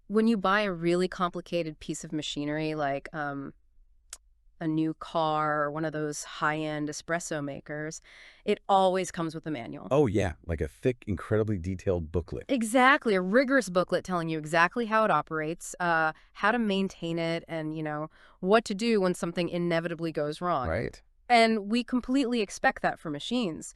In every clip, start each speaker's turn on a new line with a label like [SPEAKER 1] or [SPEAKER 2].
[SPEAKER 1] When you buy a really complicated piece of machinery like a new car or one of those high-end espresso makers, it always comes with a manual.
[SPEAKER 2] Oh, yeah, like a thick, incredibly detailed booklet.
[SPEAKER 1] Exactly, a rigorous booklet telling you exactly how it operates, how to maintain it, and, what to do when something inevitably goes wrong.
[SPEAKER 2] Right.
[SPEAKER 1] And we completely expect that for machines.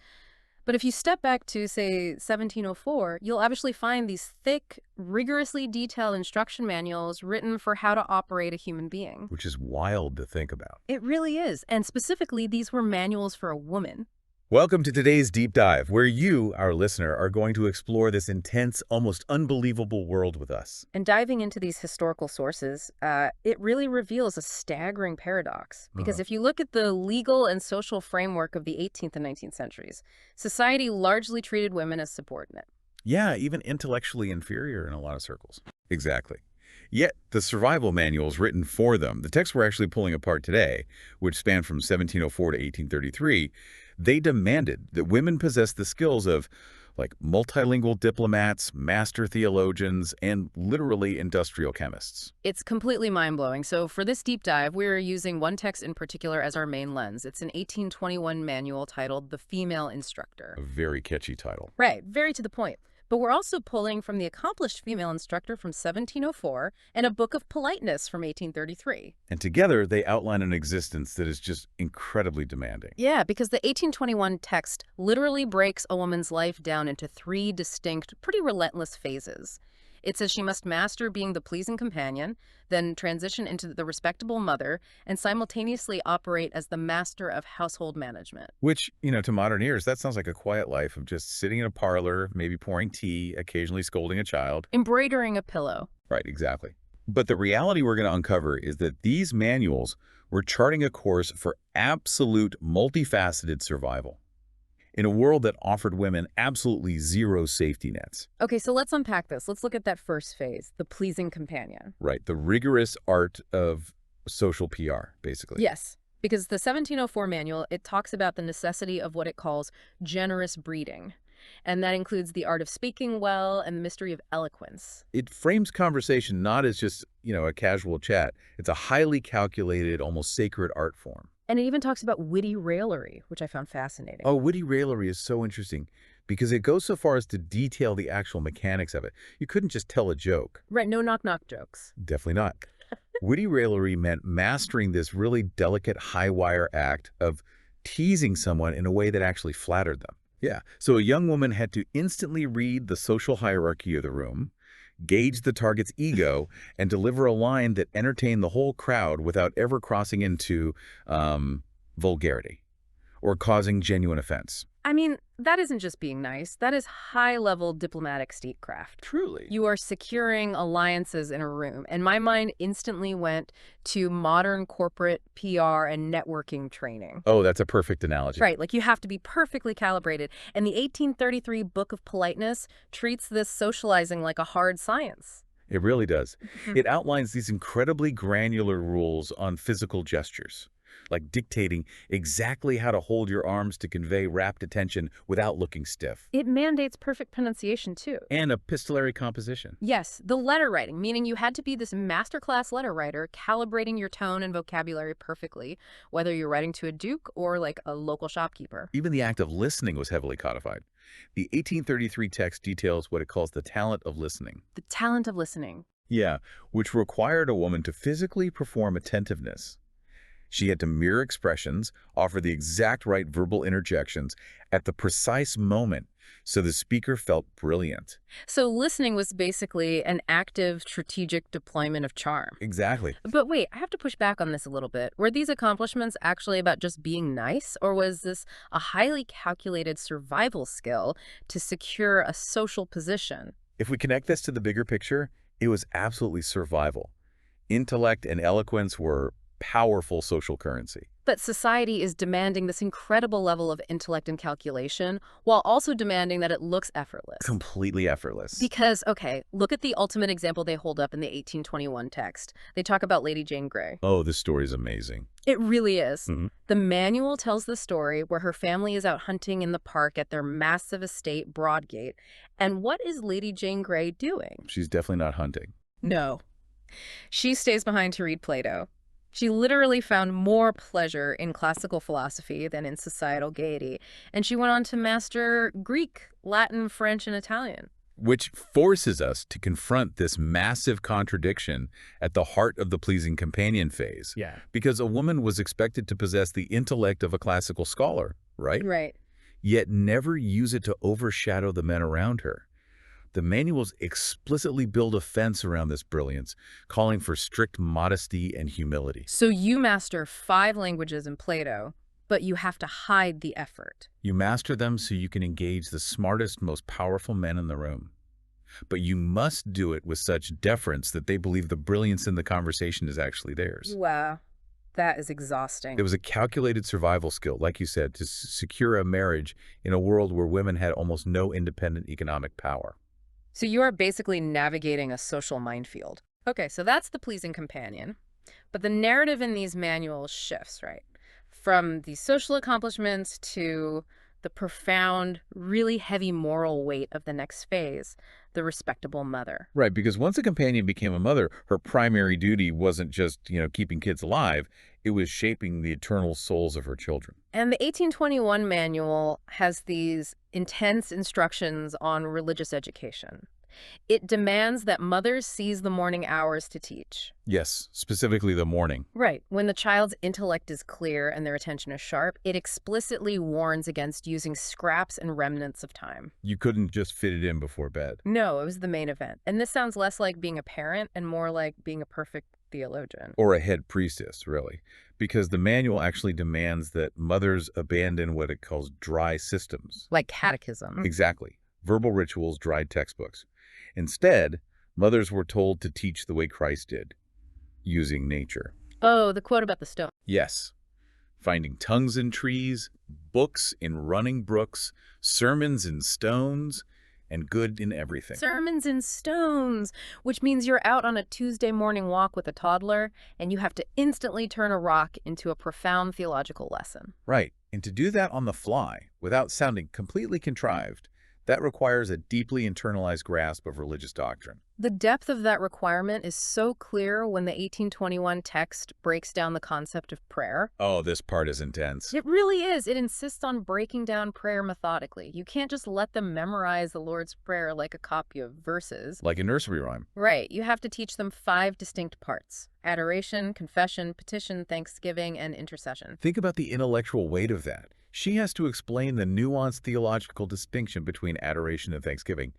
[SPEAKER 1] But if you step back to, say, 1704, you'll actually find these thick, rigorously detailed instruction manuals written for how to operate a human being.
[SPEAKER 2] Which is wild to think about.
[SPEAKER 1] It really is. And specifically, these were manuals for a woman.
[SPEAKER 2] Welcome to today's deep dive, where you, our listener, are going to explore this intense, almost unbelievable world with us.
[SPEAKER 1] And diving into these historical sources, it really reveals a staggering paradox. Because
[SPEAKER 2] Uh-huh.
[SPEAKER 1] if you look at the legal and social framework of the 18th and 19th centuries, society largely treated women as subordinate.
[SPEAKER 2] Yeah, even intellectually inferior in a lot of circles. Exactly. Yet, the survival manuals written for them, the texts we're actually pulling apart today, which span from 1704 to 1833, they demanded that women possess the skills of, like, multilingual diplomats, master theologians, and literally industrial chemists.
[SPEAKER 1] It's completely mind-blowing. So for this deep dive, we're using one text in particular as our main lens. It's an 1821 manual titled The Female Instructor.
[SPEAKER 2] A very catchy title.
[SPEAKER 1] Right, very to the point. But we're also pulling from the Accomplished Female Instructor from 1704 and a book of Politeness from 1833.
[SPEAKER 2] And together, they outline an existence that is just incredibly demanding.
[SPEAKER 1] Yeah, because the 1821 text literally breaks a woman's life down into three distinct, pretty relentless phases. It says she must master being the pleasing companion, then transition into the respectable mother, and simultaneously operate as the master of household management.
[SPEAKER 2] Which, to modern ears, that sounds like a quiet life of just sitting in a parlor, maybe pouring tea, occasionally scolding a child.
[SPEAKER 1] Embroidering a pillow.
[SPEAKER 2] Right, exactly. But the reality we're going to uncover is that these manuals were charting a course for absolute multifaceted survival in a world that offered women absolutely zero safety nets.
[SPEAKER 1] Okay, so let's unpack this. Let's look at that first phase, the pleasing companion.
[SPEAKER 2] Right, the rigorous art of social PR, basically.
[SPEAKER 1] Yes, because the 1704 manual, it talks about the necessity of what it calls generous breeding. And that includes the art of speaking well and the mystery of eloquence.
[SPEAKER 2] It frames conversation not as just, a casual chat. It's a highly calculated, almost sacred art form.
[SPEAKER 1] And it even talks about witty raillery, which I found fascinating.
[SPEAKER 2] Oh, witty raillery is so interesting because it goes so far as to detail the actual mechanics of it. You couldn't just tell a joke.
[SPEAKER 1] Right, no knock-knock jokes.
[SPEAKER 2] Definitely not. Witty raillery meant mastering this really delicate high-wire act of teasing someone in a way that actually flattered them. Yeah, so a young woman had to instantly read the social hierarchy of the room, gauge the target's ego, and deliver a line that entertained the whole crowd without ever crossing into vulgarity or causing genuine offense.
[SPEAKER 1] I mean, that isn't just being nice. That is high-level diplomatic statecraft.
[SPEAKER 2] Truly.
[SPEAKER 1] You are securing alliances in a room. And my mind instantly went to modern corporate PR and networking training.
[SPEAKER 2] Oh, that's a perfect analogy.
[SPEAKER 1] Right, like you have to be perfectly calibrated. And the 1833 Book of Politeness treats this socializing like a hard science.
[SPEAKER 2] It really does. It outlines these incredibly granular rules on physical gestures, like dictating exactly how to hold your arms to convey rapt attention without looking stiff.
[SPEAKER 1] It mandates perfect pronunciation, too.
[SPEAKER 2] And epistolary composition.
[SPEAKER 1] Yes, the letter writing, meaning you had to be this masterclass letter writer, calibrating your tone and vocabulary perfectly, whether you're writing to a duke or like a local shopkeeper.
[SPEAKER 2] Even the act of listening was heavily codified. The 1833 text details what it calls the talent of listening.
[SPEAKER 1] The talent of listening.
[SPEAKER 2] Yeah, which required a woman to physically perform attentiveness. She had to mirror expressions, offer the exact right verbal interjections at the precise moment so the speaker felt brilliant.
[SPEAKER 1] So listening was basically an active, strategic deployment of charm.
[SPEAKER 2] Exactly.
[SPEAKER 1] But wait, I have to push back on this a little bit. Were these accomplishments actually about just being nice, or was this a highly calculated survival skill to secure a social position?
[SPEAKER 2] If we connect this to the bigger picture, it was absolutely survival. Intellect and eloquence were powerful social currency.
[SPEAKER 1] But society is demanding this incredible level of intellect and calculation while also demanding that it looks effortless.
[SPEAKER 2] Completely effortless.
[SPEAKER 1] Because, okay, look at the ultimate example they hold up in the 1821 text. They talk about Lady Jane Grey.
[SPEAKER 2] Oh, this story is amazing.
[SPEAKER 1] It really is.
[SPEAKER 2] Mhm.
[SPEAKER 1] The manual tells the story where her family is out hunting in the park at their massive estate, Broadgate. And what is Lady Jane Grey doing?
[SPEAKER 2] She's definitely not hunting.
[SPEAKER 1] No. She stays behind to read Plato. She literally found more pleasure in classical philosophy than in societal gaiety, and she went on to master Greek, Latin, French, and Italian.
[SPEAKER 2] Which forces us to confront this massive contradiction at the heart of the pleasing companion phase.
[SPEAKER 3] Yeah.
[SPEAKER 2] Because a woman was expected to possess the intellect of a classical scholar, right?
[SPEAKER 1] Right.
[SPEAKER 2] Yet never use it to overshadow the men around her. The manuals explicitly build a fence around this brilliance, calling for strict modesty and humility.
[SPEAKER 1] So you master 5 languages in Plato, but you have to hide the effort.
[SPEAKER 2] You master them so you can engage the smartest, most powerful men in the room. But you must do it with such deference that they believe the brilliance in the conversation is actually theirs.
[SPEAKER 1] Wow. That is exhausting.
[SPEAKER 2] It was a calculated survival skill, like you said, to secure a marriage in a world where women had almost no independent economic power.
[SPEAKER 1] So you are basically navigating a social minefield. Okay, so that's the pleasing companion. But the narrative in these manuals shifts, right? From the social accomplishments to the profound, really heavy moral weight of the next phase, the respectable mother.
[SPEAKER 2] Right, because once a companion became a mother, her primary duty wasn't just, keeping kids alive. It was shaping the eternal souls of her children.
[SPEAKER 1] And the 1821 manual has these intense instructions on religious education. It demands that mothers seize the morning hours to teach.
[SPEAKER 2] Yes, specifically the morning.
[SPEAKER 1] Right. When the child's intellect is clear and their attention is sharp, it explicitly warns against using scraps and remnants of time.
[SPEAKER 2] You couldn't just fit it in before bed.
[SPEAKER 1] No, it was the main event. And this sounds less like being a parent and more like being a perfect theologian.
[SPEAKER 2] Or a head priestess, really. Because the manual actually demands that mothers abandon what it calls dry systems.
[SPEAKER 1] Like catechism.
[SPEAKER 2] Exactly. Verbal rituals, dried textbooks. Instead, mothers were told to teach the way Christ did, using nature.
[SPEAKER 1] Oh, the quote about the stone.
[SPEAKER 2] Yes. Finding tongues in trees, books in running brooks, sermons in stones, and good in everything.
[SPEAKER 1] Sermons in stones, which means you're out on a Tuesday morning walk with a toddler, and you have to instantly turn a rock into a profound theological lesson.
[SPEAKER 2] Right. And to do that on the fly, without sounding completely contrived, that requires a deeply internalized grasp of religious doctrine.
[SPEAKER 1] The depth of that requirement is so clear when the 1821 text breaks down the concept of prayer.
[SPEAKER 2] Oh, this part is intense.
[SPEAKER 1] It really is. It insists on breaking down prayer methodically. You can't just let them memorize the Lord's Prayer like a copy of verses.
[SPEAKER 2] Like a nursery rhyme.
[SPEAKER 1] Right. You have to teach them 5 distinct parts: adoration, confession, petition, thanksgiving, and intercession.
[SPEAKER 2] Think about the intellectual weight of that. She has to explain the nuanced theological distinction between adoration and thanksgiving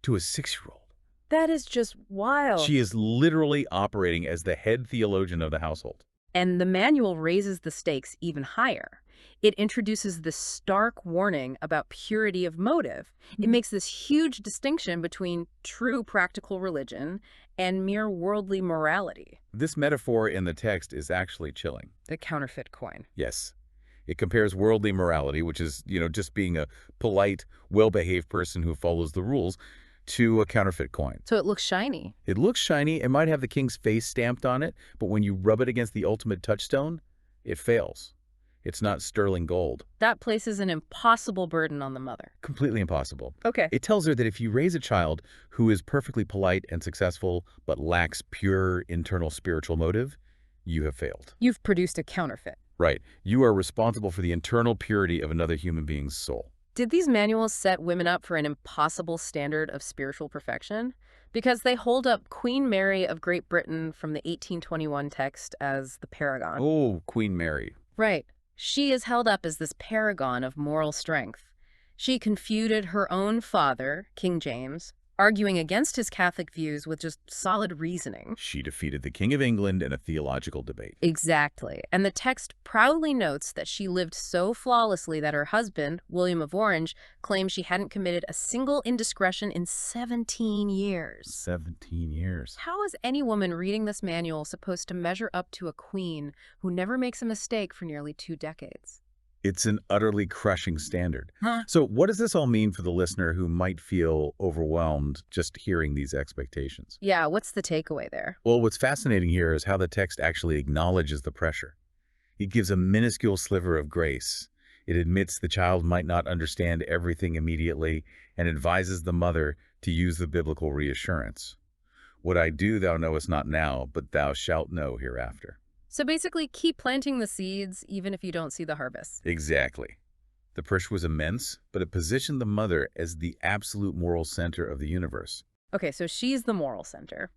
[SPEAKER 2] to a 6-year-old.
[SPEAKER 1] That is just wild.
[SPEAKER 2] She is literally operating as the head theologian of the household.
[SPEAKER 1] And the manual raises the stakes even higher. It introduces this stark warning about purity of motive. It makes this huge distinction between true practical religion and mere worldly morality.
[SPEAKER 2] This metaphor in the text is actually chilling.
[SPEAKER 1] The counterfeit coin.
[SPEAKER 2] Yes. It compares worldly morality, which is, just being a polite, well-behaved person who follows the rules, to a counterfeit coin.
[SPEAKER 1] So it looks shiny.
[SPEAKER 2] It looks shiny. It might have the king's face stamped on it, but when you rub it against the ultimate touchstone, it fails. It's not sterling gold.
[SPEAKER 1] That places an impossible burden on the mother.
[SPEAKER 2] Completely impossible.
[SPEAKER 1] Okay.
[SPEAKER 2] It tells her that if you raise a child who is perfectly polite and successful, but lacks pure internal spiritual motive, you have failed.
[SPEAKER 1] You've produced a counterfeit.
[SPEAKER 2] Right. You are responsible for the internal purity of another human being's soul.
[SPEAKER 1] Did these manuals set women up for an impossible standard of spiritual perfection? Because they hold up Queen Mary of Great Britain from the 1821 text as the paragon.
[SPEAKER 2] Oh, Queen Mary.
[SPEAKER 1] Right. She is held up as this paragon of moral strength. She confuted her own father, King James, arguing against his Catholic views with just solid reasoning.
[SPEAKER 2] She defeated the King of England in a theological debate.
[SPEAKER 1] Exactly. And the text proudly notes that she lived so flawlessly that her husband, William of Orange, claimed she hadn't committed a single indiscretion in 17 years.
[SPEAKER 2] 17 years.
[SPEAKER 1] How is any woman reading this manual supposed to measure up to a queen who never makes a mistake for nearly 2 decades?
[SPEAKER 2] It's an utterly crushing standard.
[SPEAKER 1] Huh?
[SPEAKER 2] So what does this all mean for the listener who might feel overwhelmed just hearing these expectations?
[SPEAKER 1] Yeah, what's the takeaway there?
[SPEAKER 2] Well, what's fascinating here is how the text actually acknowledges the pressure. It gives a minuscule sliver of grace. It admits the child might not understand everything immediately and advises the mother to use the biblical reassurance. What I do thou knowest not now, but thou shalt know hereafter.
[SPEAKER 1] So basically, keep planting the seeds even if you don't see the harvest.
[SPEAKER 2] Exactly. The pressure was immense, but it positioned the mother as the absolute moral center of the universe.
[SPEAKER 1] Okay, so she's the moral center.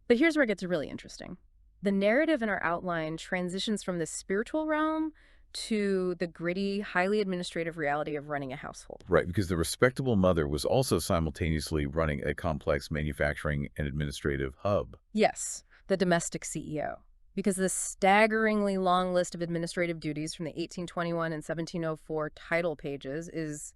[SPEAKER 1] But here's where it gets really interesting. The narrative in our outline transitions from the spiritual realm to the gritty, highly administrative reality of running a household.
[SPEAKER 2] Right, because the respectable mother was also simultaneously running a complex manufacturing and administrative hub.
[SPEAKER 1] Yes, the domestic CEO. Because the staggeringly long list of administrative duties from the 1821 and 1704 title pages is,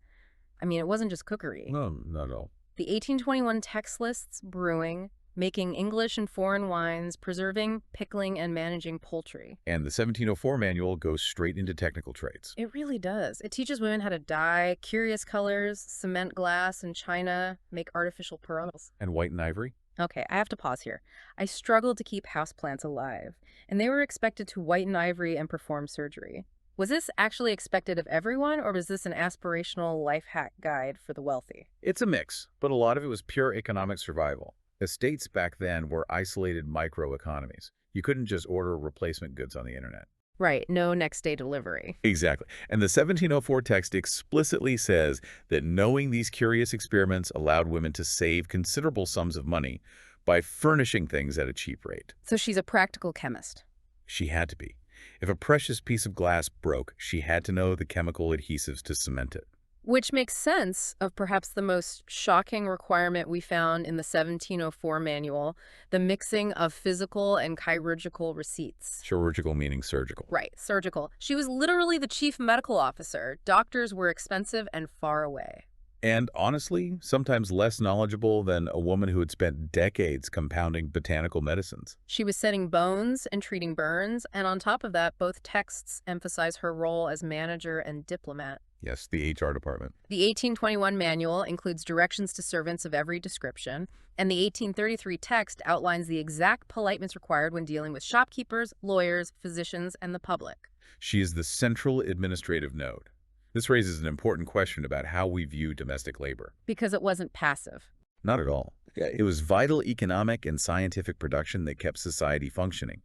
[SPEAKER 1] it wasn't just cookery.
[SPEAKER 2] No, not at all.
[SPEAKER 1] The 1821 text lists brewing, making English and foreign wines, preserving, pickling, and managing poultry.
[SPEAKER 2] And the 1704 manual goes straight into technical trades.
[SPEAKER 1] It really does. It teaches women how to dye curious colors, cement glass and china, make artificial pearls.
[SPEAKER 2] And white and ivory?
[SPEAKER 1] Okay, I have to pause here. I struggled to keep houseplants alive, and they were expected to whiten ivory and perform surgery. Was this actually expected of everyone, or was this an aspirational life hack guide for the wealthy?
[SPEAKER 2] It's a mix, but a lot of it was pure economic survival. Estates back then were isolated microeconomies. You couldn't just order replacement goods on the internet.
[SPEAKER 1] Right, no next-day delivery.
[SPEAKER 2] Exactly. And the 1704 text explicitly says that knowing these curious experiments allowed women to save considerable sums of money by furnishing things at a cheap rate.
[SPEAKER 1] So she's a practical chemist.
[SPEAKER 2] She had to be. If a precious piece of glass broke, she had to know the chemical adhesives to cement it.
[SPEAKER 1] Which makes sense of perhaps the most shocking requirement we found in the 1704 manual, the mixing of physical and chirurgical receipts.
[SPEAKER 2] Chirurgical meaning surgical.
[SPEAKER 1] Right, surgical. She was literally the chief medical officer. Doctors were expensive and far away.
[SPEAKER 2] And honestly, sometimes less knowledgeable than a woman who had spent decades compounding botanical medicines.
[SPEAKER 1] She was setting bones and treating burns, and on top of that, both texts emphasize her role as manager and diplomat.
[SPEAKER 2] Yes, the HR department.
[SPEAKER 1] The 1821 manual includes directions to servants of every description, and the 1833 text outlines the exact politeness required when dealing with shopkeepers, lawyers, physicians, and the public.
[SPEAKER 2] She is the central administrative node. This raises an important question about how we view domestic labor.
[SPEAKER 1] Because it wasn't passive.
[SPEAKER 2] Not at all. It was vital economic and scientific production that kept society functioning.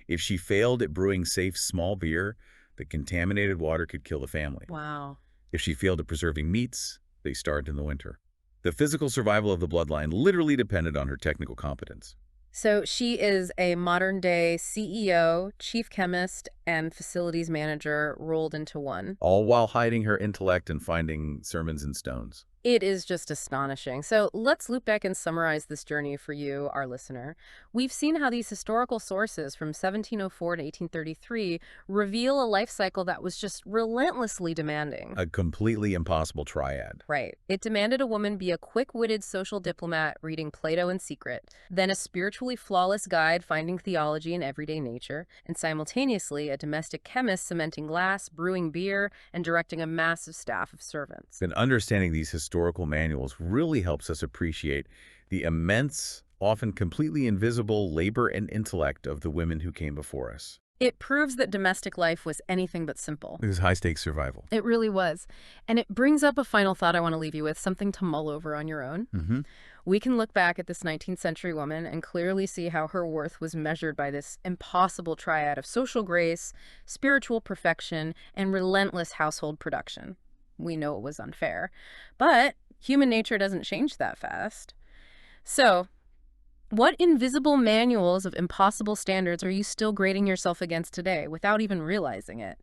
[SPEAKER 2] If she failed at brewing safe small beer, the contaminated water could kill the family.
[SPEAKER 1] Wow.
[SPEAKER 2] If she failed at preserving meats, they starved in the winter. The physical survival of the bloodline literally depended on her technical competence.
[SPEAKER 1] So she is a modern-day CEO, chief chemist, and facilities manager rolled into one.
[SPEAKER 2] All while hiding her intellect and finding sermons in stones.
[SPEAKER 1] It is just astonishing. So let's loop back and summarize this journey for you, our listener. We've seen how these historical sources from 1704 to 1833 reveal a life cycle that was just relentlessly demanding.
[SPEAKER 2] A completely impossible triad.
[SPEAKER 1] Right. It demanded a woman be a quick-witted social diplomat reading Plato in secret, then a spiritually flawless guide finding theology in everyday nature, and simultaneously a domestic chemist cementing glass, brewing beer, and directing a massive staff of servants.
[SPEAKER 2] And understanding these historical manuals really helps us appreciate the immense, often completely invisible labor and intellect of the women who came before us.
[SPEAKER 1] It proves that domestic life was anything but simple.
[SPEAKER 2] It was high-stakes survival.
[SPEAKER 1] It really was. And it brings up a final thought I want to leave you with, something to mull over on your own. We can look back at this 19th century woman and clearly see how her worth was measured by this impossible triad of social grace, spiritual perfection, and relentless household production. We know it was unfair, but human nature doesn't change that fast. So, what invisible manuals of impossible standards are you still grading yourself against today without even realizing it?